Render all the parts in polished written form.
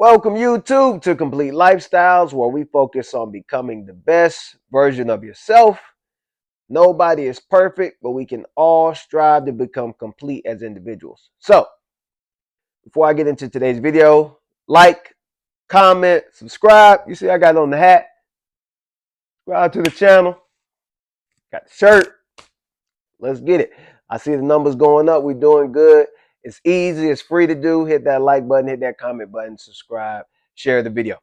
Welcome YouTube to Complete Lifestyles, where we focus on becoming the best version of yourself. Nobody is perfect, but we can all strive to become complete as individuals. So, before I get into today's video, like, comment, subscribe. You see I got on the hat. Subscribe to the channel. Got the shirt. Let's get it. I see the numbers going up. We're doing good. It's easy. It's free to do. Hit that like button. Hit that comment button. Subscribe. Share the video.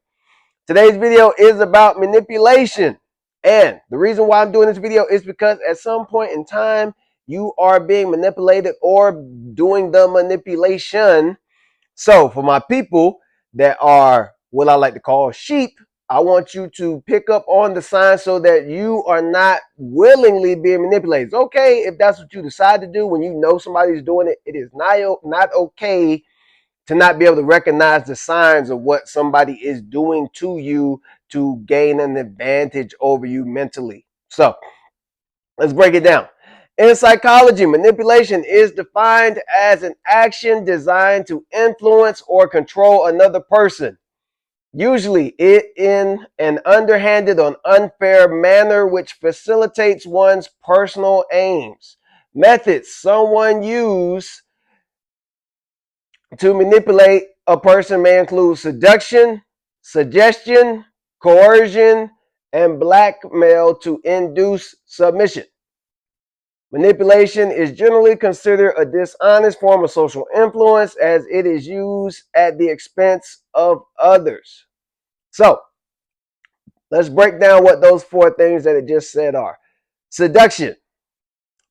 Today's video is about manipulation. And the reason why I'm doing this video is because at some point in time, you are being manipulated or doing the manipulation. So for my people that are what I like to call sheep, I want you to pick up on the signs so that you are not willingly being manipulated. It's okay if that's what you decide to do when you know somebody's doing it. It is not okay to not be able to recognize the signs of what somebody is doing to you to gain an advantage over you mentally. So let's break it down. In psychology, manipulation is defined as an action designed to influence or control another person, usually in an underhanded or unfair manner which facilitates one's personal aims. Methods someone use to manipulate a person may include seduction, suggestion, coercion, and blackmail to induce submission. Manipulation is generally considered a dishonest form of social influence as it is used at the expense of others. So, let's break down what those four things that it just said are. Seduction,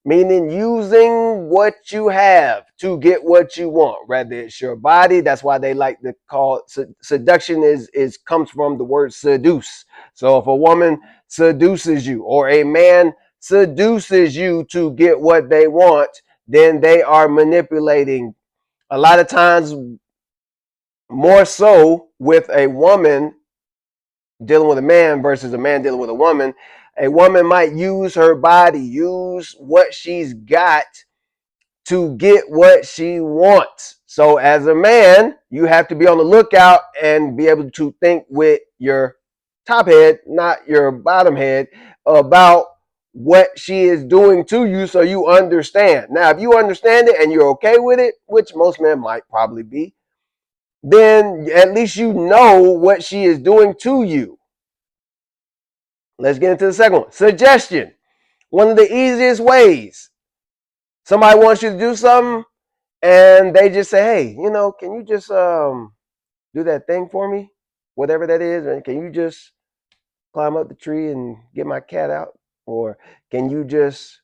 meaning using what you have to get what you want, whether it's your body. That's why they like to call seduction is comes from the word seduce. So if a woman seduces you or a man seduces you to get what they want, then they are manipulating. A lot of times, more so with a woman dealing with a man versus a man dealing with a woman. A woman might use her body, use what she's got to get what she wants. So as a man, you have to be on the lookout and be able to think with your top head, not your bottom head, about what she is doing to you so you understand. Now, if you understand it and you're okay with it, which most men might probably be, then at least you know what she is doing to you. Let's get into the second one. Suggestion. One of the easiest ways. Somebody wants you to do something and they just say, hey, can you just do that thing for me? Whatever that is. And can you just climb up the tree and get my cat out? Or can you just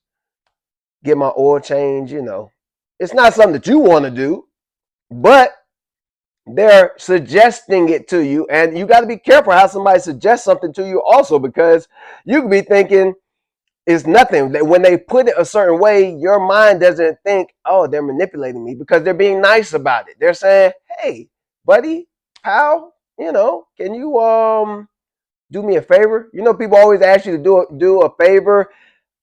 get my oil change? It's not something that you want to do, but they're suggesting it to you. And you got to be careful how somebody suggests something to you also, because you could be thinking it's nothing. When they put it a certain way, your mind doesn't think, oh, they're manipulating me, because they're being nice about it. They're saying, hey, buddy, pal, can you do me a favor? People always ask you to do a favor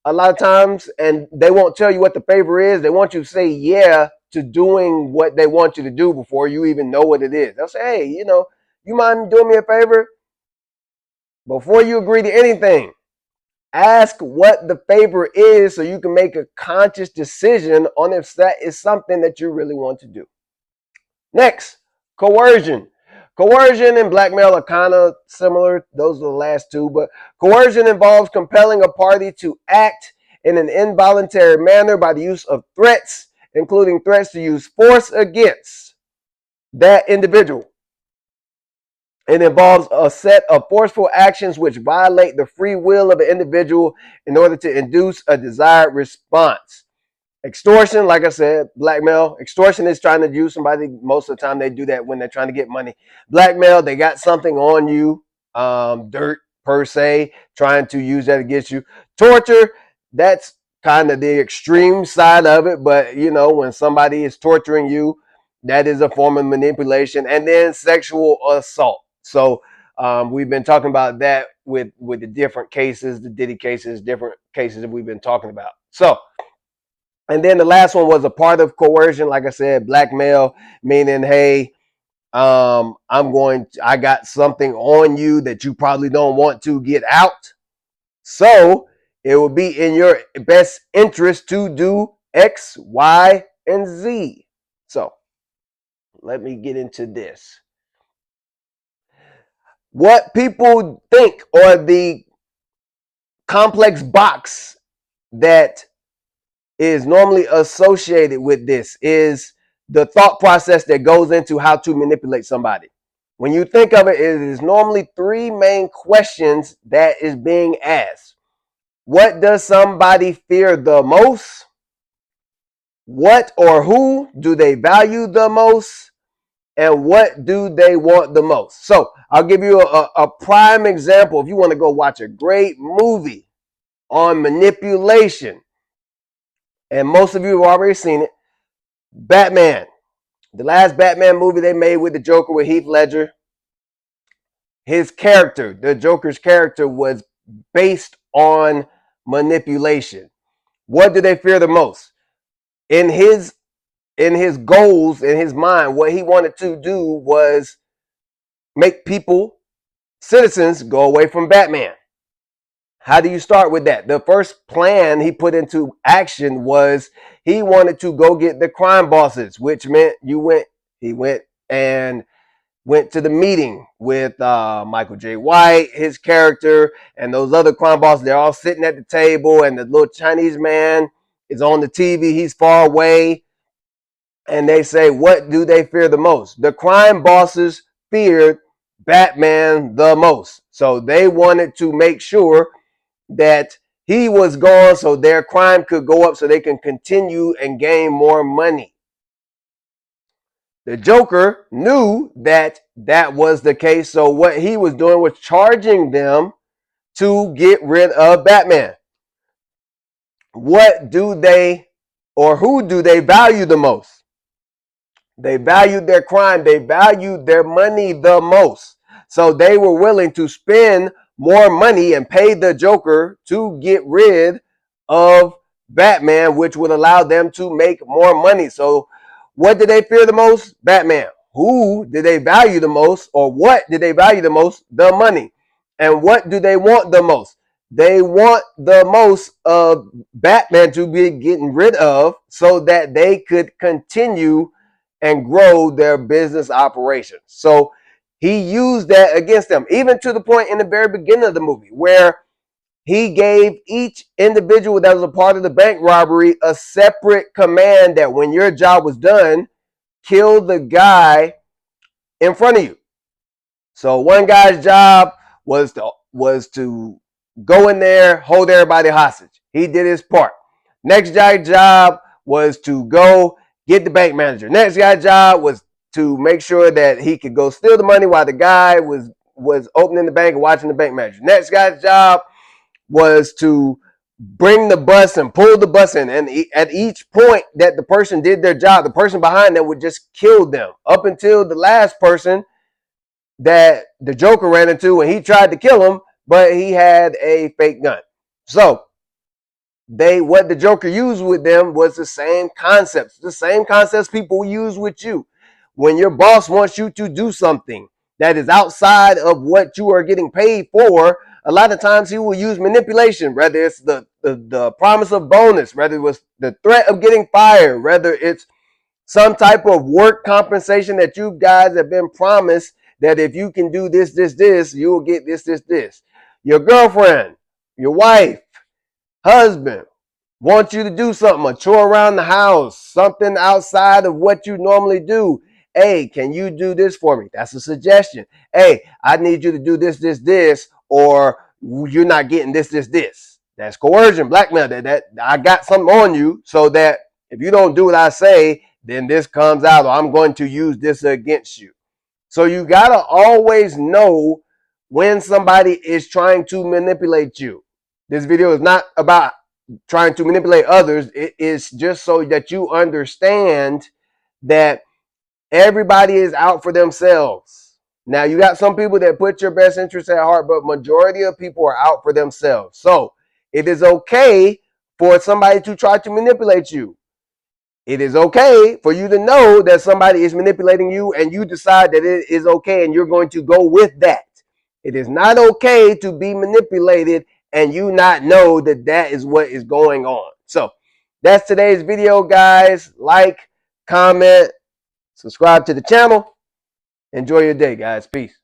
a lot of times, and they won't tell you what the favor is. They want you to say yeah to doing what they want you to do before you even know what it is. They'll say, hey, you mind doing me a favor? Before you agree to anything, ask what the favor is so you can make a conscious decision on if that is something that you really want to do. Next, coercion. Coercion and blackmail are kind of similar. Those are the last two, but coercion involves compelling a party to act in an involuntary manner by the use of threats, including threats to use force against that individual. It involves a set of forceful actions which violate the free will of the individual in order to induce a desired response. Extortion, like I said, blackmail. Extortion is trying to use somebody. Most of the time they do that when they're trying to get money. Blackmail, they got something on you, dirt per se, trying to use that against you. Torture, that's kind of the extreme side of it. But, when somebody is torturing you, that is a form of manipulation. And then sexual assault. So we've been talking about that with the different cases, the Diddy cases, different cases that we've been talking about. So, and then the last one was a part of coercion. Like I said, blackmail, meaning, hey, I got something on you that you probably don't want to get out. So it will be in your best interest to do X, Y, and Z. So let me get into this. What people think, or the complex box that is normally associated with this, is the thought process that goes into how to manipulate somebody. When you think of it, it is normally three main questions that is being asked. What does somebody fear the most? What or who do they value the most? And what do they want the most? So I'll give you a prime example. If you want to go watch a great movie on manipulation, and most of you have already seen it, Batman. The last Batman movie they made with the Joker, with Heath Ledger, his character, the Joker's character, was based on manipulation. What do they fear the most? In his goals, in his mind, what he wanted to do was make people, citizens, go away from Batman. How do you start with that? The first plan he put into action was he wanted to go get the crime bosses, which meant he went and went to the meeting with Michael J. White, his character, and those other crime bosses. They're all sitting at the table, and the little Chinese man is on the TV. He's far away. And they say, what do they fear the most? The crime bosses feared Batman the most. So they wanted to make sure that he was gone so their crime could go up so they can continue and gain more money. The Joker knew that that was the case, so what he was doing was charging them to get rid of Batman. What do they, or who do they value the most? They valued their crime. They valued their money the most. So they were willing to spend more money and pay the Joker to get rid of Batman, which would allow them to make more money. So what did they fear the most? Batman. Who did they value the most, or what did they value the most? The money. And what do they want the most? They want the most of Batman to be getting rid of so that they could continue and grow their business operations. So he used that against them, even to the point in the very beginning of the movie where he gave each individual that was a part of the bank robbery a separate command that when your job was done, kill the guy in front of you. So one guy's job was to go in there, hold everybody hostage. He did his part. Next guy's job was to go get the bank manager. Next guy's job was to make sure that he could go steal the money while the guy was opening the bank and watching the bank manager. Next guy's job was to bring the bus and pull the bus in. And at each point that the person did their job, the person behind them would just kill them, up until the last person that the Joker ran into and he tried to kill him, but he had a fake gun. So what the Joker used with them was the same concepts people use with you. When your boss wants you to do something that is outside of what you are getting paid for, a lot of times he will use manipulation, whether it's the promise of bonus, whether it was the threat of getting fired, whether it's some type of work compensation that you guys have been promised that if you can do this, you will get this. Your girlfriend, your wife, husband wants you to do something, a chore around the house, something outside of what you normally do. Hey, can you do this for me? That's a suggestion. Hey, I need you to do this, or you're not getting this. That's coercion, blackmail. That I got something on you so that if you don't do what I say, then this comes out, or I'm going to use this against you. So you got to always know when somebody is trying to manipulate you. This video is not about trying to manipulate others. It is just so that you understand that everybody is out for themselves. Now, you got some people that put your best interests at heart, but majority of people are out for themselves. So it is okay for somebody to try to manipulate you. It is okay for you to know that somebody is manipulating you and you decide that it is okay and you're going to go with that. It is not okay to be manipulated and you not know that that is what is going on. So that's today's video, guys. Like, comment, subscribe to the channel. Enjoy your day, guys. Peace.